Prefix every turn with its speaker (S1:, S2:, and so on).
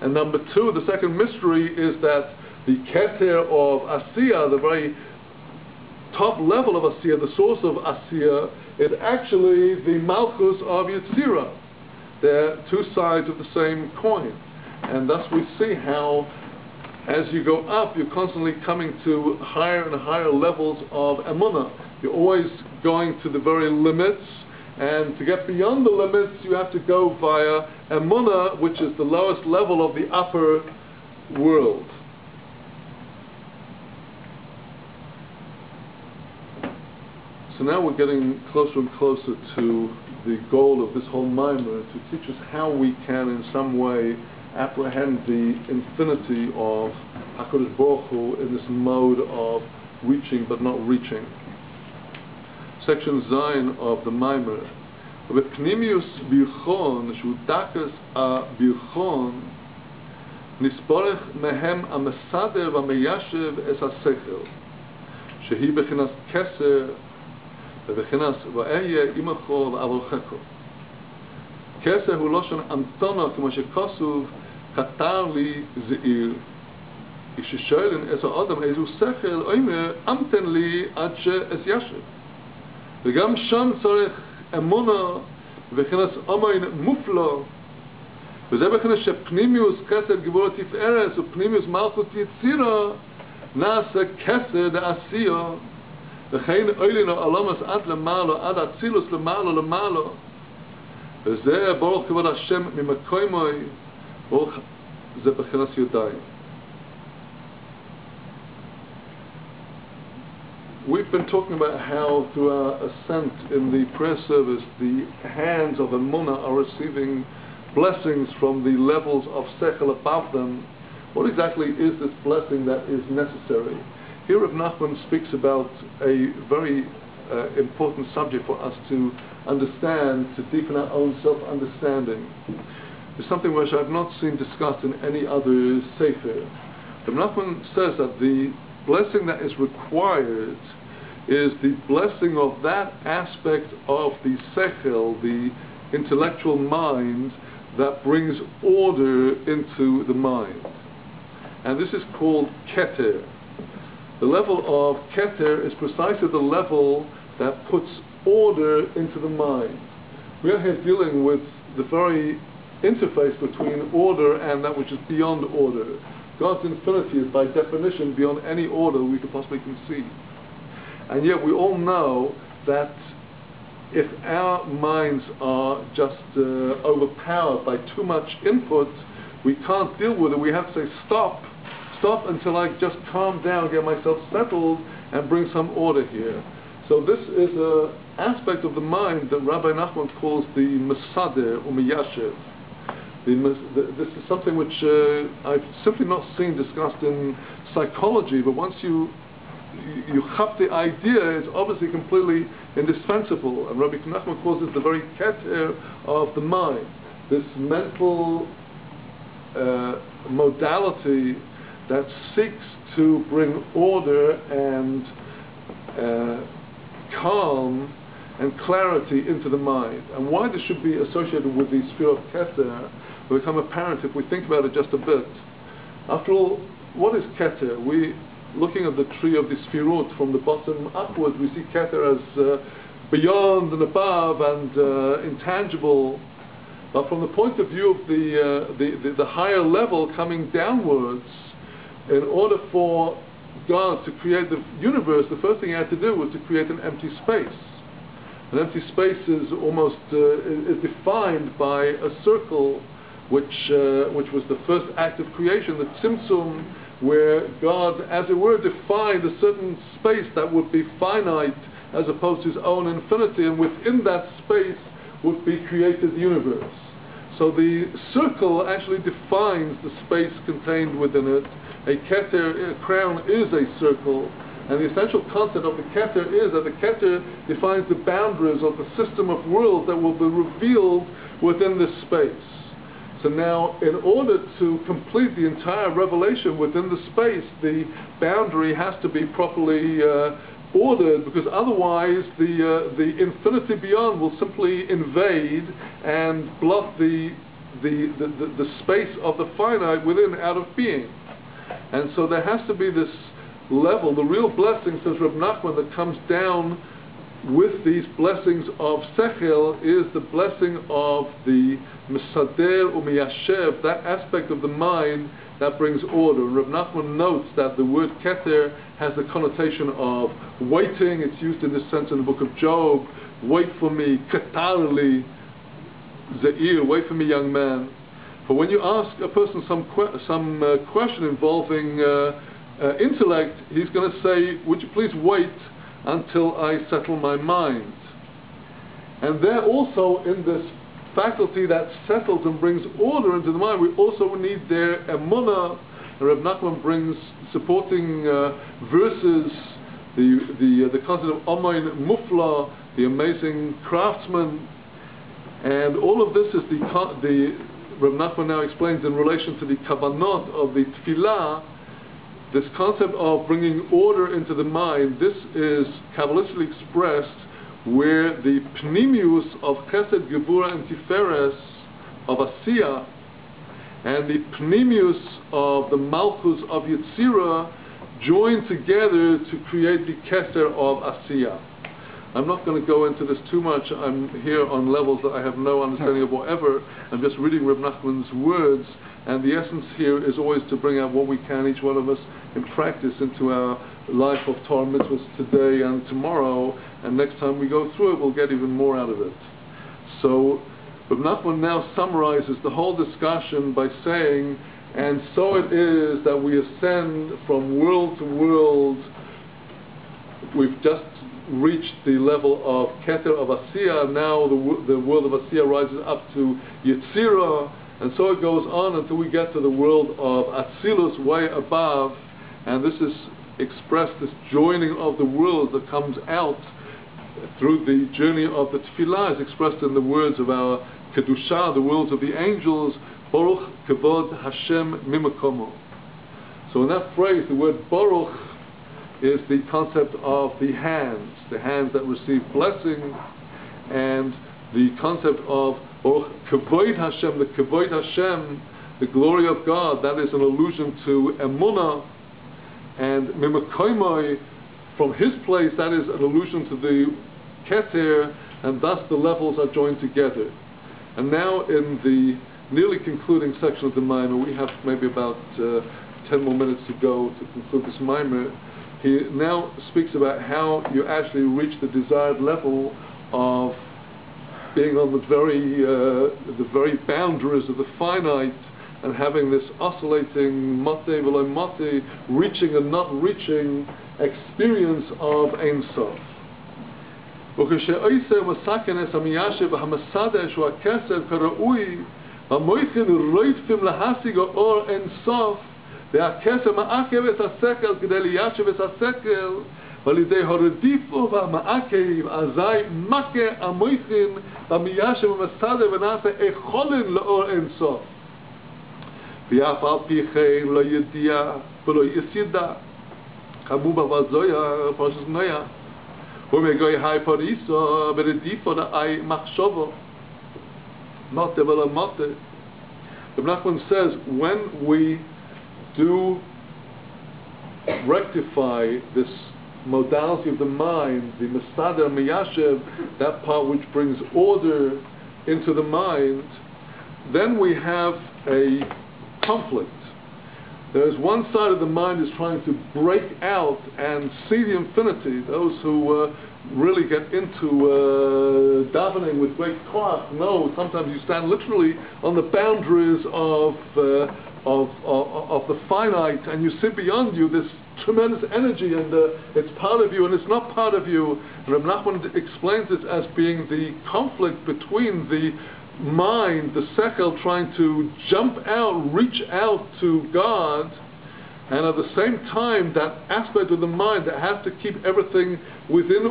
S1: And number two, the second mystery is that the Keter of Asiya, the very top level of Asiya, the source of Asiya, is actually the Malchus of Yetzirah. They're two sides of the same coin. And thus we see how, as you go up, you're constantly coming to higher and higher levels of Emunah. You're always going to the very limits, and to get beyond the limits, you have to go via Emunah, which is the lowest level of the upper world. So now we're getting closer and closer to the goal of this whole mimer, to teach us how we can in some way apprehend the infinity of HaKadosh Baruch Hu in this mode of reaching but not reaching. Section Zayin of the mimer. V'pnimius birchon, shu dakas a birchon, nisborech mehem a-mesader v'meyashev es ha-sechel, shehi bechinas keser, ובכנס ואהיה אימךו ואברכךו. כסר הוא לושן אמתונה, כמו שכוסוב, קטר לי זעיר. כששואלן את האדם איזו שכל, אומר, אמתן לי עד שאתיישב. וגם שם צריך אמונה, ובכנס אומין מופלא, וזה בכנס שפנימיוס כסר גיבור התפארת, ופנימיוס מלכות יצירה, נעשה כסר דעשייה, וכן אוילין העולמס עד למעלה, עד אצילוס למעלה למעלה. וזה ברוך כבוד השם ממקומוי, ברוך זה בכנס ידיים. We've been talking about how through our ascent in the prayer service, the hands of Emunah are receiving blessings from the levels of Sechel above them. What exactly is this blessing that is necessary? Here Rav Nachman speaks about a very important subject for us to understand, to deepen our own self-understanding. It's something which I've not seen discussed in any other sefer. Rav Nachman says that the blessing that is required is the blessing of that aspect of the sechel, the intellectual mind, that brings order into the mind. And this is called keter. The level of keter is precisely the level that puts order into the mind. We are here dealing with the very interface between order and that which is beyond order. God's infinity is by definition beyond any order we could possibly conceive. And yet we all know that if our minds are just overpowered by too much input, we can't deal with it. We have to say, stop until I just calm down, get myself settled, and bring some order here. So this is an aspect of the mind that Rabbi Nachman calls the Mesader Umiyashev. This is something which I've simply not seen discussed in psychology, but once you have the idea, it's obviously completely indispensable. And Rabbi Nachman calls it the very keter of the mind, this mental modality that seeks to bring order and calm and clarity into the mind. And why this should be associated with the sphere of keter will become apparent if we think about it just a bit. After all, what is keter? Looking at the tree of the sphirot from the bottom upwards, we see keter as beyond and above and intangible. But from the point of view of the higher level coming downwards, in order for God to create the universe, the first thing he had to do was to create an empty space. An empty space is almost is defined by a circle, which was the first act of creation, the Tzimtzum, where God, as it were, defined a certain space that would be finite as opposed to his own infinity, and within that space would be created the universe. So the circle actually defines the space contained within it. A keter, a crown, is a circle, and the essential concept of the keter is that the keter defines the boundaries of the system of worlds that will be revealed within this space. So now, in order to complete the entire revelation within the space, the boundary has to be properly ordered, because otherwise the infinity beyond will simply invade and block the the space of the finite within out of being. And so there has to be this level, the real blessing, says Reb Nachman, that comes down with these blessings of Sechel is the blessing of the Mesader Umiyashev, that aspect of the mind that brings order. Reb Nachman notes that the word Keter has the connotation of waiting. It's used in this sense in the book of Job. Wait for me, Ketarli, Zeir, wait for me, young man. But when you ask a person some question involving intellect, he's going to say, would you please wait until I settle my mind? And there also, in this faculty that settles and brings order into the mind, we also need their emunah. And Reb Nachman brings supporting verses, the concept of Omain Mufla, the amazing craftsman, and all of this is the Reb Nachman now explains in relation to the kavanot of the tefillah, this concept of bringing order into the mind. This is Kabbalistically expressed where the pnimius of Chesed, Gevura, and Tiferes of Asiyah and the pnimius of the Malchus of Yetzirah join together to create the Keter of Asiyah. I'm not going to go into this too much. I'm here on levels that I have no understanding of whatever. I'm just reading Reb Nachman's words, and the essence here is always to bring out what we can, each one of us, in practice into our life of Torah mitzvahs today and tomorrow, and next time we go through it, we'll get even more out of it. So Reb Nachman now summarizes the whole discussion by saying, and so it is that we ascend from world to world. We've just reached the level of Keter of Asiyah. Now the world of Asiyah rises up to Yetzirah, and so it goes on until we get to the world of Atzilus, way above. And this is expressed, this joining of the worlds that comes out through the journey of the Tefillah, is expressed in the words of our Kedusha, the worlds of the angels, Baruch Kevod Hashem Mimakomo. So in that phrase, the word Baruch is the concept of the hands that receive blessing, and the concept of Baruch Kevod Hashem, the Kevod Hashem, the glory of God, that is an allusion to Emunah, and Mimakoimoi, from his place, that is an allusion to the Keter, and thus the levels are joined together. And now in the nearly concluding section of the Maimer, we have maybe about 10 more minutes to go to conclude this Maimer. He now speaks about how you actually reach the desired level of being on the very boundaries of the finite, and having this oscillating mate v'lo mate, reaching and not reaching experience of Ein Sof. וכשאויסר מסכנס המיישב והמסדר שהוא הכסף כראוי, המויכין רוידפים להשיג האור אין סוף, והכסף מעכב את השכל כדי ליישב את השכל, ועל ידי הרדיפו והמעכב אזי מכה המויכין והמיישב ומסדר ונעשה יכולן לאור אין סוף. ואף על פי כן לא ידיע ולא יסידע, כמו בבזויה פרשת נויה. ומגוי היי פריסו ברדיפו לאי מחשבו מוטה ולא מוטה. Reb Nachman says, when we do rectify this modality of the mind, the Mesader Miyashev, that part which brings order into the mind, then we have a conflict. There's one side of the mind is trying to break out and see the infinity. Those who really get into davening with great koach know sometimes you stand literally on the boundaries of the finite, and you see beyond you this tremendous energy, and it's part of you and it's not part of you. Reb Nachman explains this as being the conflict between the mind, the sechel, trying to jump out, reach out to God, and at the same time that aspect of the mind that has to keep everything within